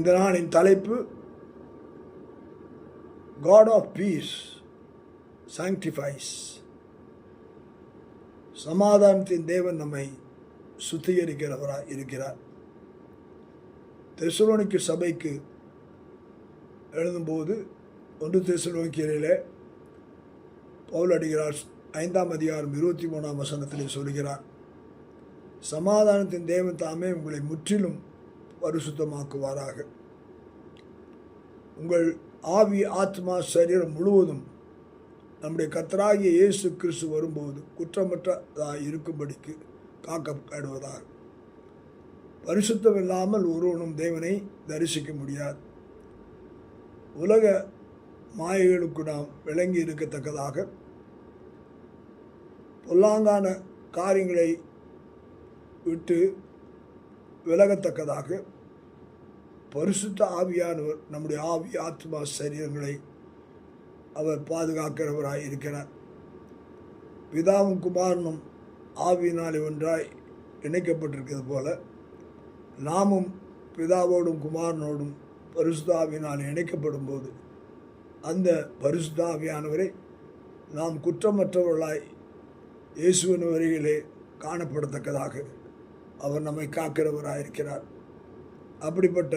இந்த நாளின் தலைப்பு God of Peace sanctifies. சமாதானத்தின் தேவன் நம்மை சுத்திகரிக்கிறவராய் இருக்கிறார். தெசலோனிக்கு சபைக்கு எழுதும்போது 1 தெசலோனிக்கரிலே பவுல் அடிகளார் 5ஆம் அதிகாரம் 23ஆம் வசனத்திலே சொல்கிறார், சமாதானத்தின் தேவன் தாமே உங்களை முற்றிலும் பரிசுத்தமாக்குவாராக. உங்கள் ஆவி, ஆத்மா, சரீரம் முழுவதும் நம்முடைய கர்த்தராகிய இயேசு கிறிஸ்து வரும்போது குற்றமற்றதாக இருக்கும்படிக்கு காக்கப்படுவதாக. பரிசுத்தம் இல்லாமல் ஒருவனும் தேவனை தரிசிக்க முடியாது. உலக மாயைகளுக்கு நாம் விளங்கி இருக்கத்தக்கதாக, பொல்லாங்கான காரியங்களை விட்டு விலகத்தக்கதாக பரிசுத்த ஆவியானவர் நம்முடைய ஆவி, ஆத்மா, சரீரங்களை அவர் பாதுகாக்கிறவராய் இருக்கிறார். பிதாவும் குமாரனும் ஆவியினாலே ஒன்றாய் இணைக்கப்பட்டிருக்கிறது போல, நாமும் பிதாவோடும் குமாரனோடும் பரிசுத்த ஆவியினால் இணைக்கப்படும் போது அந்த பரிசுத்த ஆவியானவரை நாம் குற்றமற்றவர்களாய் இயேசுவின் வருகையிலே காணப்படத்தக்கதாக அவர் நம்மை காக்கிறவராயிருக்கிறார். அப்படிப்பட்ட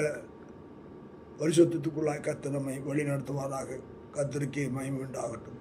பரிசுத்தத்துக்குள்ளாய் கர்த்தர் நம்மை வழி நடத்துவாராக. கர்த்தருக்கே மகிமை உண்டாகட்டும்.